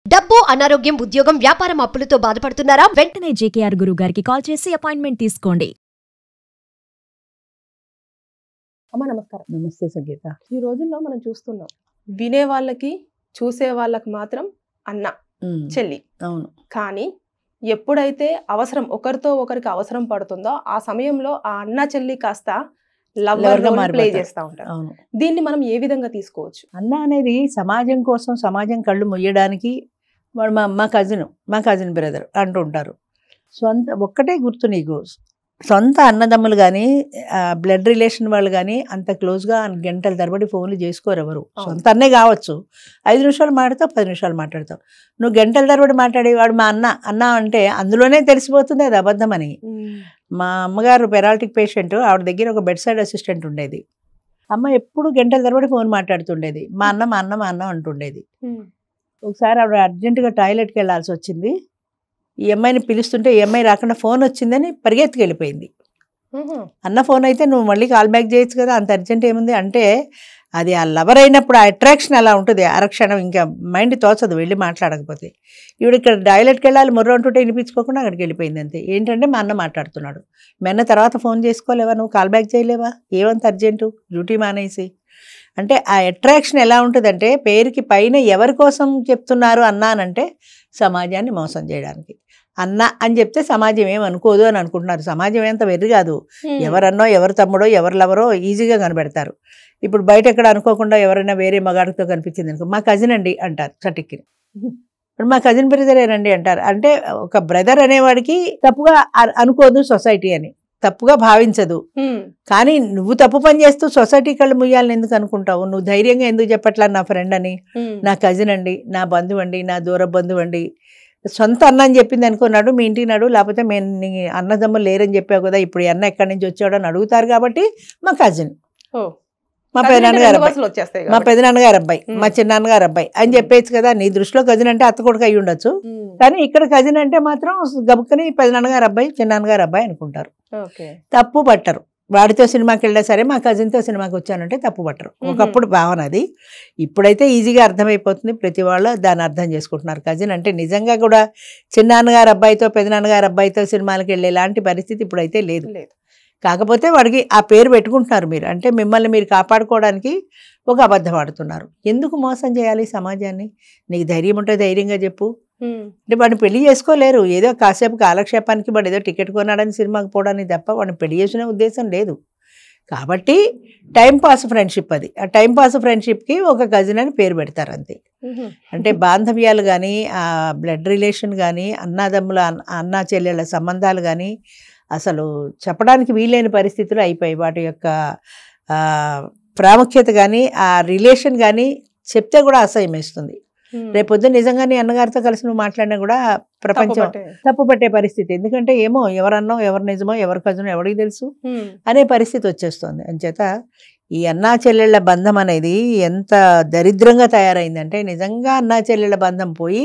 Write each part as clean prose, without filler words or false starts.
డబ్బు, అనారోగ్యం, ఉద్యోగం, వ్యాపారం అప్పులతో బాధపడుతున్నారా? వెంటనే జేకేఆర్ గురువు గారికి కాల్ చేసి అపాయింట్మెంట్ తీసుకోండి. అమ్మ నమస్కారం. నమస్తే సంగీత. ఈ రోజుల్లో మనం చూస్తున్నాం, వినే వాళ్ళకి చూసే వాళ్ళకి మాత్రం అన్న చెల్లి. అవును. కానీ ఎప్పుడైతే అవసరం ఒకరితో ఒకరికి అవసరం పడుతుందో ఆ సమయంలో ఆ అన్న చెల్లి కాస్త లవర్ గా ప్లే చేస్తూ ఉంటారు. అవును. దీన్ని మనం ఏ విధంగా తీసుకోవచ్చు? అన్న అనేది సమాజం కోసం, సమాజం కళ్ళు మొయ్యడానికి వాడు మా కజిన్ బ్రదర్ అంటూ ఉంటారు. ఒక్కటే గుర్తు నీకు, సొంత అన్నదమ్ములు కానీ బ్లడ్ రిలేషన్ వాళ్ళు కానీ అంత క్లోజ్గా గంటల తరబడి ఫోన్లు చేసుకోరు ఎవరు. సొంత అన్నే కావచ్చు, 5 నిమిషాలు మాట్లాడతావు, 10 నిమిషాలు మాట్లాడతావు. నువ్వు గంటల తరబడి మాట్లాడేవాడు మా అన్న అంటే అందులోనే తెలిసిపోతుంది అది అబద్ధమని. మా అమ్మగారు పెరాలిటిక్ పేషెంట్, ఆవిడ దగ్గర ఒక బెడ్ సైడ్ అసిస్టెంట్ ఉండేది. అమ్మ ఎప్పుడు గంటల తరబడి ఫోన్ మాట్లాడుతుండేది. మా అన్న అంటుండేది. ఒకసారి ఆవిడ అర్జెంటుగా టాయిలెట్కి వెళ్ళాల్సి వచ్చింది. ఈ అమ్మాయిని పిలుస్తుంటే ఈ అమ్మాయి రాకుండా ఫోన్ వచ్చిందని పరిగెత్తుకు వెళ్ళిపోయింది. అన్న ఫోన్ అయితే నువ్వు మళ్ళీ కాల్ బ్యాక్ చేయొచ్చు కదా, అంత అర్జెంట్ ఏముంది అంటే, అది ఆ లవర్ అయినప్పుడు ఆ అట్రాక్షన్ అలా ఉంటుంది. అరక్షణం ఇంకా మైండ్ తోచదు వెళ్ళి మాట్లాడకపోతే. ఈవిడ ఇక్కడ టాయిలెట్కి వెళ్ళాలి మొర్ర అంటుంటే వినిపించుకోకుండా అక్కడికి వెళ్ళిపోయింది. అంతే. ఏంటంటే మా అన్న మాట్లాడుతున్నాడు. మీ అన్న తర్వాత ఫోన్ చేసుకోలేవా, నువ్వు కాల్ బ్యాక్ చేయలేవా, ఏమంత అర్జెంటు, డ్యూటీ మానేసి. అంటే ఆ అట్రాక్షన్ ఎలా ఉంటుందంటే, పేరుకి పైన ఎవరి కోసం చెప్తున్నారు అన్న అనంటే సమాజాన్ని మోసం చేయడానికి. అన్న అని చెప్తే సమాజం ఏమనుకోదు అని అనుకుంటున్నారు. సమాజం ఎంత వెర్రి కాదు. ఎవరన్నో, ఎవరు తమ్ముడో, ఎవరు లవరో ఈజీగా కనబెడతారు. ఇప్పుడు బయట ఎక్కడ అనుకోకుండా ఎవరైనా వేరే మగాడితో కనిపించింది అనుకో, మా కజిన్ అండి అంటారు చటిక్కి. ఇప్పుడు మా కజిన్ బ్రదరేనండి అంటారు. అంటే ఒక బ్రదర్ అనేవాడికి తప్పుగా అనుకోదు సొసైటీ అని, తప్పుగా భావించదు. కానీ నువ్వు తప్పు పని చేస్తూ సొసైటీ కళ్ళు ముయ్యాలని ఎందుకు అనుకుంటావు? నువ్వు ధైర్యంగా ఎందుకు చెప్పట్లా నా ఫ్రెండ్ అని, నా కజిన్ అండి, నా బంధువు అండి, నా దూర బంధువు అండి. సొంత అన్న అని చెప్పింది అనుకున్నాడు, మీ ఇంటికి నాడు, లేకపోతే మేము నీ అన్నదమ్ములు లేరని చెప్పావు కదా, ఇప్పుడు అన్న ఎక్కడి నుంచి వచ్చాడు అని అడుగుతారు. కాబట్టి మా కజిన్, మా పెదనాన్నగారు అబ్బాయి, మా చిన్నాన్నగారు అబ్బాయి అని చెప్పేచ్చు కదా. నీ దృష్టిలో కజిన్ అంటే అత్త కొడుకు అయ్యి ఉండొచ్చు, కానీ ఇక్కడ కజిన్ అంటే మాత్రం గబుక్కని పెదనాన్నగారు అబ్బాయి, చిన్నాన్నగారు అబ్బాయి అనుకుంటారు. తప్పు పట్టరు. వాడితో సినిమాకి వెళ్ళినా సరే మా కజిన్తో సినిమాకి వచ్చానంటే తప్పు పట్టరు. ఒకప్పుడు భావన అది. ఇప్పుడైతే ఈజీగా అర్థమైపోతుంది, ప్రతి వాళ్ళు దాన్ని అర్థం చేసుకుంటున్నారు. కజిన్ అంటే నిజంగా కూడా చిన్నాన్నగారు అబ్బాయితో, పెదనాన్నగారు అబ్బాయితో సినిమాలకు వెళ్ళే లాంటి పరిస్థితి ఇప్పుడైతే లేదు. కాకపోతే వాడికి ఆ పేరు పెట్టుకుంటున్నారు మీరు. అంటే మిమ్మల్ని మీరు కాపాడుకోవడానికి ఒక అబద్ధం ఆడుతున్నారు. ఎందుకు మోసం చేయాలి సమాజాన్ని? నీకు ధైర్యం ఉంటే ధైర్యంగా చెప్పు. అంటే వాడిని పెళ్లి చేసుకోలేరు, ఏదో కాసేపు కాలక్షేపానికి వాడు ఏదో టికెట్ కొన్నాడని సినిమాకి పోవడానికి తప్ప వాడిని పెళ్లి చేసుకునే ఉద్దేశం లేదు. కాబట్టి టైంపాస్ ఫ్రెండ్షిప్ అది. ఆ టైంపాస్ ఫ్రెండ్షిప్కి ఒక కజిన్ అని పేరు పెడతారు అంతే. అంటే బాంధవ్యాలు కానీ, ఆ బ్లడ్ రిలేషన్ కానీ, అన్నదమ్ముల అన్నా చెల్లెళ్ళ సంబంధాలు కానీ అసలు చెప్పడానికి వీలైన పరిస్థితులు అయిపోయి. వాటి యొక్క ప్రాముఖ్యత కానీ, ఆ రిలేషన్ కానీ చెప్తే కూడా అసహ్యం వేస్తుంది. రేపొద్దు నిజంగా నీ అన్నగారితో కలిసి నువ్వు మాట్లాడినా కూడా ప్రపంచం తప్పు పట్టే పరిస్థితి. ఎందుకంటే ఏమో ఎవరన్నో, ఎవరు నిజమో, ఎవరి కజనో ఎవరికి తెలుసు అనే పరిస్థితి వచ్చేస్తుంది. అంచేత ఈ అన్నా చెల్లెళ్ళ బంధం అనేది ఎంత దరిద్రంగా తయారైందంటే, నిజంగా అన్నా చెల్లెళ్ళ బంధం పోయి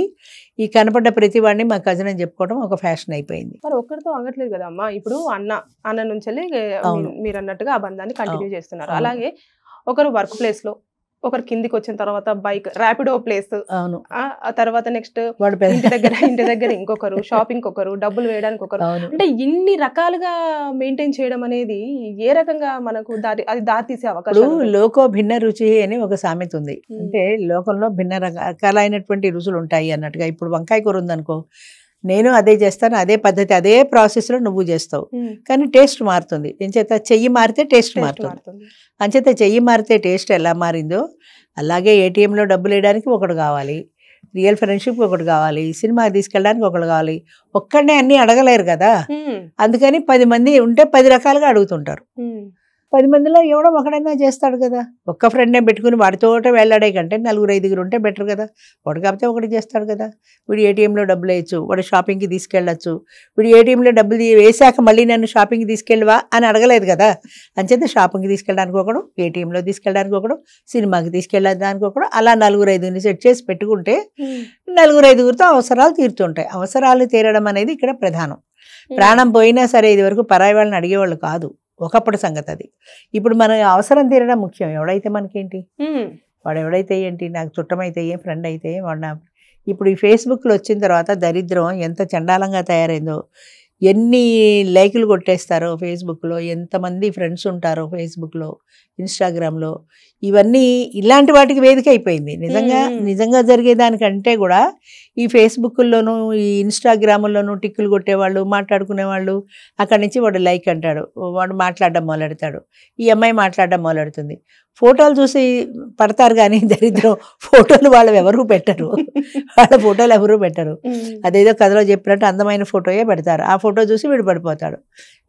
ఈ కనపడ్డ ప్రతి వాడిని మా కజిన్ అని చెప్పుకోవడం ఒక ఫ్యాషన్ అయిపోయింది. మరి ఒక్కరితో ఆగట్లేదు కదా అమ్మా. ఇప్పుడు అన్న నుంచి మీరు అన్నట్టుగా ఆ బంధాన్ని కంటిన్యూ చేస్తున్నారు. అలాగే ఒకరు వర్క్ ప్లేస్ లో, ఒకరు కిందికి వచ్చిన తర్వాత బైక్ ర్యాపిడో ప్లేస్, ఆ తర్వాత నెక్స్ట్ ఇంటి దగ్గర ఇంకొకరు, షాపింగ్ ఒకరు, డబ్బులు వేయడానికి ఒకరు. అంటే ఇన్ని రకాలుగా మెయింటైన్ చేయడం అనేది ఏ రకంగా మనకు అది దారి తీసే అవకాశం? లోకో భిన్న రుచి అని ఒక సామెత ఉంది. అంటే లోకంలో భిన్న రకాలైనటువంటి రుచులు ఉంటాయి అన్నట్టుగా. ఇప్పుడు వంకాయ కూర ఉందనుకో, నేను అదే చేస్తాను, అదే పద్ధతి, అదే ప్రాసెస్లో నువ్వు చేస్తావు, కానీ టేస్ట్ మారుతుంది. ఎంచేత చెయ్యి మారితే టేస్ట్ మారుతుంది. అంచేత చెయ్యి మారితే టేస్ట్ ఎలా మారిందో అలాగే ఏటీఎంలో డబ్బులు వేయడానికి ఒకడు కావాలి, రియల్ ఫ్రెండ్షిప్ ఒకటి కావాలి, సినిమాకి తీసుకెళ్ళడానికి ఒకడు కావాలి. ఒక్కడనే అన్నీ అడగలేరు కదా. అందుకని 10 మంది ఉంటే 10 రకాలుగా అడుగుతుంటారు. 10 మందిలో ఎవడో ఒకడైనా చేస్తాడు కదా. ఒక్క ఫ్రెండ్నే పెట్టుకుని వాడితోటే వెళ్ళాడే కంటే 4-5 ఉంటే బెటర్ కదా. ఒకటి కాకపోతే ఒకటి చేస్తాడు కదా. వీడు ఏటీఎంలో డబ్బులు వేయచ్చు, వాడు షాపింగ్కి తీసుకెళ్ళచ్చు. వీడు ఏటీఎంలో డబ్బులు వేసాక మళ్ళీ నన్ను షాపింగ్కి తీసుకెళ్ళవా అని అడగలేదు కదా. అంచేత షాపింగ్కి తీసుకెళ్ళడానికి ఒకడు, ఏటీఎంలో తీసుకెళ్ళడానికి ఒకడు, సినిమాకి తీసుకెళ్ళడానికి ఒకడు, అలా 4-5 సెట్ చేసి పెట్టుకుంటే 4-5తో అవసరాలు తీరుతుంటాయి. అవసరాలు తీరడం అనేది ఇక్కడ ప్రధానం. ప్రాణం పోయినా సరే ఇది వరకు పరాయి వాళ్ళని అడిగేవాళ్ళు కాదు, ఒకప్పుడు సంగతి అది. ఇప్పుడు మన అవసరం తీరడం ముఖ్యం. ఎవడైతే మనకేంటి, వాడు ఎవడైతే ఏంటి, నాకు చుట్టమైతే ఏం, ఫ్రెండ్ అయితే వాడు నా ఇప్పుడు ఈ ఫేస్బుక్లో వచ్చిన తర్వాత దరిద్రం ఎంత చండాలంగా తయారైందో, ఎన్ని లైకులు కొట్టేస్తారో ఫేస్బుక్లో, ఎంతమంది ఫ్రెండ్స్ ఉంటారో ఫేస్బుక్లో, ఇన్స్టాగ్రామ్లో, ఇవన్నీ ఇలాంటి వాటికి వేదిక అయిపోయింది. నిజంగా జరిగేదానికంటే కూడా ఈ ఫేస్బుక్లోనూ ఈ ఇన్స్టాగ్రాముల్లోనూ టిక్కులు కొట్టేవాళ్ళు, మాట్లాడుకునేవాళ్ళు, అక్కడి నుంచి వాడు లైక్ అంటాడు, వాడు మాట్లాడడం మొదలెడతాడు, ఈ అమ్మాయి మాట్లాడడం మొదలెడుతుంది. ఫోటోలు చూసి పడతారు కానీ దరిద్రం ఫోటోలు వాళ్ళు ఎవరు పెట్టరు, వాళ్ళ ఫోటోలు ఎవరు పెట్టరు. అదేదో కథలో చెప్పినట్టు అందమైన ఫోటోయే పెడతారు. ఆ ఫోటో చూసి వీడు పడిపోతాడు,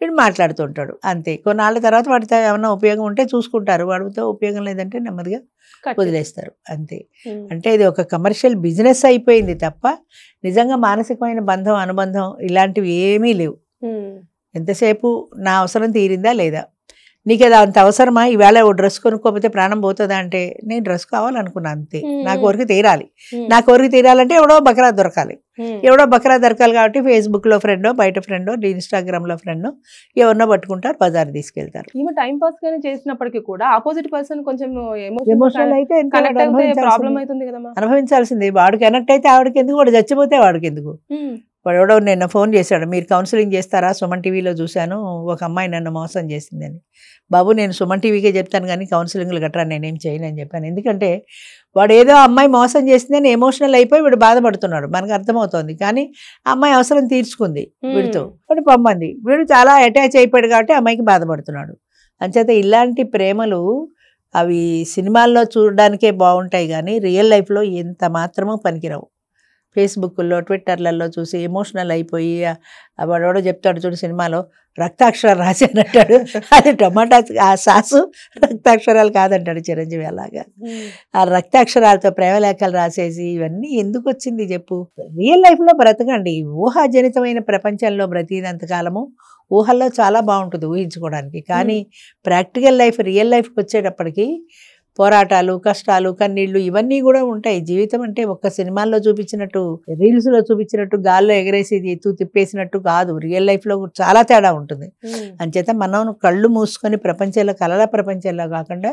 వీడు మాట్లాడుతుంటాడు, అంతే. కొన్నాళ్ళ తర్వాత వాడితో ఏమన్నా ఉపయోగం ఉంటే చూసుకుంటారు, వాడితో ఉపయోగం లేదంటే నెమ్మదిగా వదిలేస్తారు, అంతే. అంటే ఇది ఒక కమర్షియల్ బిజినెస్ అయిపోయింది తప్ప నిజంగా మానసికమైన బంధం, అనుబంధం ఇలాంటివి ఏమీ లేవు. ఎంతసేపు నా అవసరం తీరిందా లేదా, నీకు అది అంత అవసరమా, ఈవేళ ఓ డ్రెస్ కొనుక్కోకపోతే ప్రాణం పోతుందా అంటే, నేను డ్రెస్ కావాలనుకున్నా అంతే, నా కోరిక తీరాలి. నా కోరిక తీరాలంటే ఎవడో బకరా దొరకాలి, ఎవడో బకరా దొరకాలి. కాబట్టి ఫేస్బుక్లో ఫ్రెండో, బయట ఫ్రెండో, ఇన్స్టాగ్రామ్లో ఫ్రెండో ఎవరినో పట్టుకుంటారు, బజార్ తీసుకెళ్తారు. ఈమె టైం పాస్ గానే చేసినప్పటికీ కూడా ఆపోజిట్ పర్సన్ కొంచెం ఎమోషనల్ అయితే ప్రాబ్లం అవుతుంది కదా, అనుభవించాల్సింది. వాడు కనెక్ట్ అయితే ఆవిడకి ఎందుకు, వాడు చచ్చిపోతే వాడికి ఎందుకు. వాడు ఎవడో నిన్న ఫోన్ చేశాడు, మీరు కౌన్సిలింగ్ చేస్తారా, సుమన్ టీవీలో చూశాను ఒక అమ్మాయి నన్ను మోసం చేసిందని. బాబు నేను సుమన్ టీవీకే చెప్తాను కానీ కౌన్సిలింగ్లు గట్రా నేనేం చేయను అని చెప్పాను. ఎందుకంటే వాడు ఏదో అమ్మాయి మోసం చేసిందని ఎమోషనల్ అయిపోయి వీడు బాధపడుతున్నాడు, మనకు అర్థమవుతోంది. కానీ ఆ అమ్మాయి అవసరం తీర్చుకుంది వీడితో, వాడు పొమ్మంది, వీడు చాలా అటాచ్ అయిపోయాడు కాబట్టి అమ్మాయికి బాధపడుతున్నాడు. అంచేత ఇలాంటి ప్రేమలు అవి సినిమాల్లో చూడడానికే బాగుంటాయి కానీ రియల్ లైఫ్లో ఎంత మాత్రమూ పనికిరావు. ఫేస్బుక్లో, ట్విట్టర్లలో చూసి ఎమోషనల్ అయిపోయి వాడెవడో చెప్తాడు చూడు సినిమాలో, రక్తాక్షరాలు రాశానంటాడు, అది టమాటా ఆ సాసు రక్తాక్షరాలు కాదంటాడు చిరంజీవి. అలాగా ఆ రక్తాక్షరాలతో ప్రేమలేఖలు రాసేసి ఇవన్నీ ఎందుకు వచ్చింది చెప్పు. రియల్ లైఫ్లో బ్రతకండి. ఊహాజనితమైన ప్రపంచంలో బ్రతికినంతకాలము ఊహల్లో చాలా బాగుంటుంది ఊహించుకోవడానికి. కానీ ప్రాక్టికల్ లైఫ్, రియల్ లైఫ్కి వచ్చేటప్పటికి పోరాటాలు, కష్టాలు, కన్నీళ్లు ఇవన్నీ కూడా ఉంటాయి. జీవితం అంటే ఒక్క సినిమాల్లో చూపించినట్టు, రీల్స్లో చూపించినట్టు, గాల్లో ఎగరేసి ఎత్తు తిప్పేసినట్టు కాదు. రియల్ లైఫ్లో చాలా తేడా ఉంటుంది. అంచేత మనం కళ్ళు మూసుకొని ప్రపంచంలో, కలల ప్రపంచంలో కాకుండా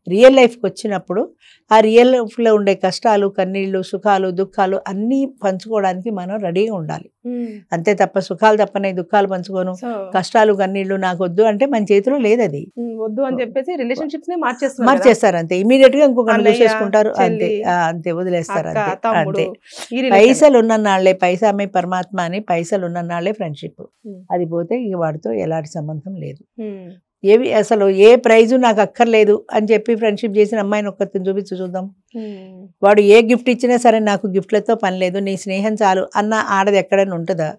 రియల్ లైఫ్కి వచ్చినప్పుడు ఆ రియల్ లైఫ్లో ఉండే కష్టాలు, కన్నీళ్లు, సుఖాలు, దుఃఖాలు అన్నీ పంచుకోవడానికి మనం రెడీగా ఉండాలి. అంతే తప్ప సుఖాలు తప్పనే దుఃఖాలు పంచుకోను, కష్టాలు కన్నీళ్లు నాకు వద్దు అంటే మన చేతిలో లేదు. అది వద్దు అని చెప్పేసి రిలేషన్షిప్స్ మార్చేస్తారు అంతే. ఇమీడియట్ గా ఇంకొకటి చూసేసుకుంటారు, అంతే అంతే వదిలేస్తారు అంతే. అంతే పైసలు ఉన్ననాళ్లే, పైసా అమ్మే పరమాత్మ అని, పైసలు ఉన్ననాళ్లే ఫ్రెండ్షిప్. అది పోతే ఇక వాడితో ఎలాంటి సంబంధం లేదు. ఏవి అసలు ఏ ప్రైజు నాకు అక్కర్లేదు అని చెప్పి ఫ్రెండ్షిప్ చేసిన అమ్మాయిని ఒక్కరిని చూపించి చూద్దాం. వాడు ఏ గిఫ్ట్ ఇచ్చినా సరే నాకు గిఫ్ట్లతో పని లేదు, నీ స్నేహం చాలు అన్న ఆడది ఎక్కడైనా ఉంటుందా?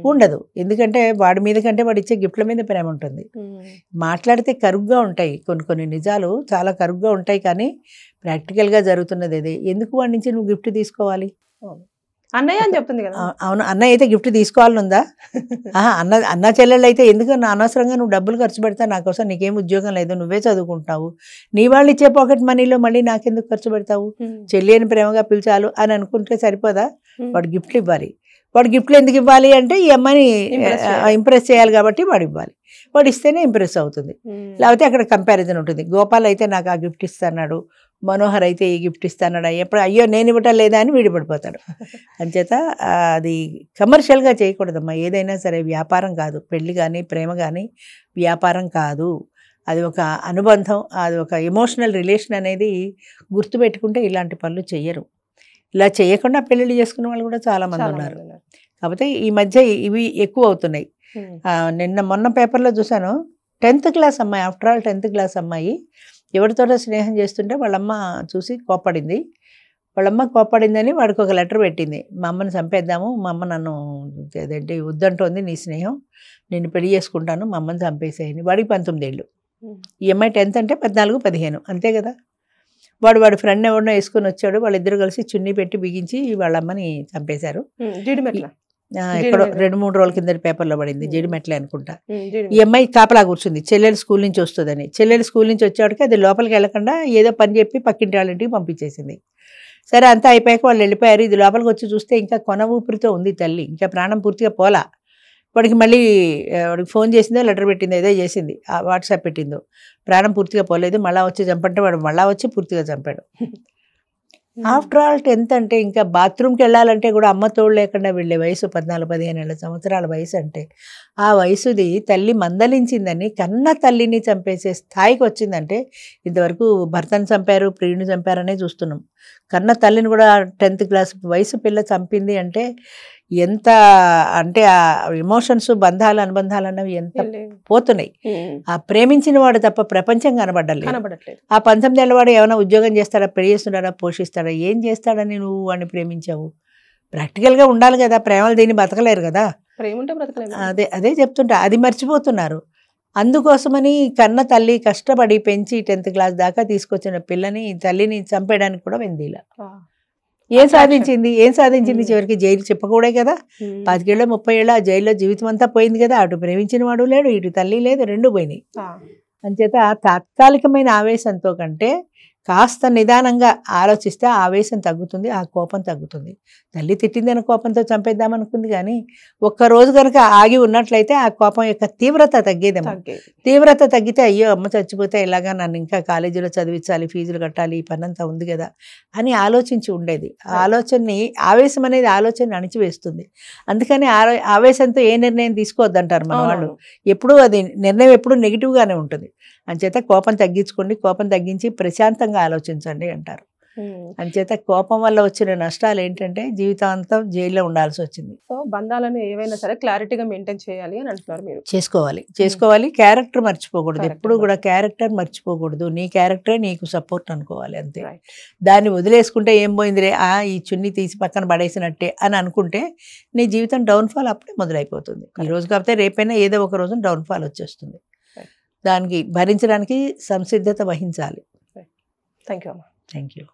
ఉండదు. ఎందుకంటే వాడి మీద కంటే వాడు ఇచ్చే గిఫ్ట్ల మీద ప్రేమ ఉంటుంది. మాట్లాడితే కరుగ్గా ఉంటాయి, కొన్ని నిజాలు చాలా కరుగ్గా ఉంటాయి, కానీ ప్రాక్టికల్గా జరుగుతున్నది అదే. ఎందుకు వాడి నుంచి నువ్వు గిఫ్ట్ తీసుకోవాలి? అన్నయ్య అని చెప్తుంది కదా. అవును, అన్నయ్య అయితే గిఫ్ట్ తీసుకోవాలని ఉందా? అన్న చెల్లెళ్ళు అయితే ఎందుకు అనవసరంగా నువ్వు డబ్బులు ఖర్చు పెడతావు నా కోసం, నీకేం ఉద్యోగం లేదు, నువ్వే చదువుకుంటావు, నీ వాళ్ళు ఇచ్చే పాకెట్ మనీలో మళ్ళీ నాకెందుకు ఖర్చు పెడతావు? చెల్లి అని ప్రేమగా పిలిచాలు అని అనుకుంటే సరిపోదా? వాడు గిఫ్ట్లు ఇవ్వాలి. వాడు గిఫ్ట్లు ఎందుకు ఇవ్వాలి అంటే ఈ అమ్మాయిని ఇంప్రెస్ చేయాలి కాబట్టి వాడు ఇవ్వాలి. వాడు ఇస్తేనే ఇంప్రెస్ అవుతుంది, లేకపోతే అక్కడ కంపారిజన్ ఉంటుంది. గోపాల్ అయితే నాకు ఆ గిఫ్ట్ ఇస్తాడు, మనోహర్ అయితే ఈ గిఫ్ట్ ఇస్తాడు, ఎప్పుడు అయ్యో నేను ఇవ్వటం లేదా అని వీడిపడిపోతాడు. అంచేత అది కమర్షియల్గా చేయకూడదమ్మా. ఏదైనా సరే వ్యాపారం కాదు. పెళ్ళి కానీ ప్రేమ కానీ వ్యాపారం కాదు. అది ఒక అనుబంధం, అది ఒక ఎమోషనల్ రిలేషన్ అనేది గుర్తుపెట్టుకుంటే ఇలాంటి పనులు చెయ్యరు. ఇలా చేయకుండా పెళ్ళిళ్ళు చేసుకునే వాళ్ళు కూడా చాలా మంది ఉన్నారు. కాకపోతే ఈ మధ్య ఇవి ఎక్కువ అవుతున్నాయి. నిన్న మొన్న పేపర్లో చూశాను, 10th క్లాస్ అమ్మాయి, ఆఫ్టర్ ఆల్ 10th క్లాస్ అమ్మాయి ఎవరితోటో స్నేహం చేస్తుంటే వాళ్ళమ్మ చూసి కోప్పడింది. వాళ్ళమ్మ కోప్పడిందని వాడికి ఒక లెటర్ పెట్టింది, మా అమ్మని చంపేద్దాము, మా అమ్మ నన్ను అదేంటి వద్దంటోంది, నీ స్నేహం, నేను పెళ్లి చేసుకుంటాను, మా అమ్మని చంపేసేయని. వాడికి 19 ఏళ్ళు. ఈ అమ్మాయి 10th అంటే 14, 15 అంతే కదా. వాడి ఫ్రెండ్ ఎవరినో వేసుకొని వచ్చాడు, వాళ్ళిద్దరు కలిసి చున్నీ పెట్టి బిగించి వాళ్ళమ్మని చంపేశారు. ఎక్కడో 2-3 రోజుల కింద పేపర్లో పడింది, జీడిమెట్లే అనుకుంటా. ఈ అమ్మాయి కాపలా కూర్చుంది, చెల్లెలు స్కూల్ నుంచి వస్తుందని. చెల్లెలు స్కూల్ నుంచి వచ్చేవాడికి అది లోపలికి వెళ్ళకుండా ఏదో పని చెప్పి పక్కింటి వాళ్ళ ఇంటికి పంపించేసింది. సరే అంతా అయిపోయాక వాళ్ళు వెళ్ళిపోయారు. ఇది లోపలికి వచ్చి చూస్తే ఇంకా కొన ఊపిరితో ఉంది తల్లి, ఇంకా ప్రాణం పూర్తిగా పోలా. వాడికి మళ్ళీ వాడికి ఫోన్ చేసిందో లెటర్ పెట్టిందో ఏదో చేసింది, వాట్సాప్ పెట్టిందో, ప్రాణం పూర్తిగా పోలేదు, మళ్ళీ వచ్చి చంపంటే వాడు మళ్ళీ వచ్చి పూర్తిగా చంపాడు. ఆఫ్టర్ ఆల్ 10th అంటే ఇంకా బాత్రూమ్కి వెళ్ళాలంటే కూడా అమ్మ తోడు లేకుండా వెళ్ళే వయసు 14-15 సంవత్సరాల వయసు అంటే ఆ వయసుది తల్లి మందలించిందని కన్న తల్లిని చంపేసే స్థాయికి వచ్చిందంటే ఇంతవరకు భర్తను చంపారు ప్రియుని చంపారనే చూస్తున్నాం. కన్న తల్లిని కూడా 10th క్లాస్ వయసు పిల్ల చంపింది అంటే ఎంత అంటే ఆ ఎమోషన్స్ బంధాలు అనుబంధాలు అన్నవి ఎంత పోతున్నాయి. ఆ ప్రేమించిన వాడు తప్ప ప్రపంచం కనబడ్డలేదు. ఆ 19 ఏళ్ళ వాడు ఏమైనా ఉద్యోగం చేస్తాడా, పెళ్లి చేస్తున్నాడా, పోషిస్తాడా, ఏం చేస్తాడని నువ్వు వాడిని ప్రేమించావు? ప్రాక్టికల్గా ఉండాలి కదా, ప్రేమలు దీన్ని బతకలేరు కదా. అదే చెప్తుంటా, అది మర్చిపోతున్నారు. అందుకోసమని కన్న తల్లి కష్టపడి పెంచి 10th క్లాస్ దాకా తీసుకొచ్చిన పిల్లని తల్లిని చంపేయడానికి కూడా వెందీల. ఏం సాధించింది చివరికి? జైలు చెప్పకూడే కదా. 25 ఏళ్ళు 30 ఏళ్ళు ఆ జైల్లో జీవితం అంతా పోయింది కదా. అటు ప్రేమించిన వాడు లేడు, ఇటు తల్లి లేదు, రెండు పోయినాయి. అంచేత తాత్కాలికమైన ఆవేశంతో కంటే కాస్త నిదానంగా ఆలోచిస్తే ఆవేశం తగ్గుతుంది, ఆ కోపం తగ్గుతుంది. తల్లి తిట్టిందని కోపంతో చంపేద్దామనుకుంది కానీ ఒక్కరోజు కనుక ఆగి ఉన్నట్లయితే ఆ కోపం యొక్క తీవ్రత తగ్గేదేమో. తీవ్రత తగ్గితే అయ్యో అమ్మ చచ్చిపోతే ఇలాగా నన్ను ఇంకా కాలేజీలో చదివించాలి, ఫీజులు కట్టాలి, ఈ పనంతా ఉంది కదా అని ఆలోచించి ఉండేది. ఆ ఆలోచనని, ఆవేశం అనేది ఆలోచనని అణిచివేస్తుంది. అందుకని ఆవేశంతో ఏ నిర్ణయం తీసుకోవద్దంటారు మన వాళ్ళు. ఎప్పుడూ అది నిర్ణయం ఎప్పుడూ నెగిటివ్గానే ఉంటుంది. అంచేత కోపం తగ్గించుకోండి, కోపం తగ్గించి ప్రశాంతంగా ఆలోచించండి అంటారు. అంచేత కోపం వల్ల వచ్చిన నష్టాలు ఏంటంటే జీవితాంతం జైల్లో ఉండాల్సి వచ్చింది. సో బంధాలను ఏవైనా సరే క్లారిటీగా మెయింటైన్ చేయాలి అని అంటున్నారు మీరు. చేసుకోవాలి. క్యారెక్టర్ మర్చిపోకూడదు, ఎప్పుడు కూడా క్యారెక్టర్ మర్చిపోకూడదు. నీ క్యారెక్టరే నీకు సపోర్ట్ అనుకోవాలి అంతే. దాన్ని వదిలేసుకుంటే ఏం పోయిందిరే, ఈ చున్నీ తీసి పక్కన పడేసినట్టే అని అనుకుంటే నీ జీవితం డౌన్ఫాల్ అప్పుడే మొదలైపోతుంది. ఈ రోజు కాకపోతే రేపైనా ఏదో ఒక రోజు డౌన్ఫాల్ వచ్చేస్తుంది. దానికి భరించడానికి సంసిద్ధత వహించాలి. Thank you.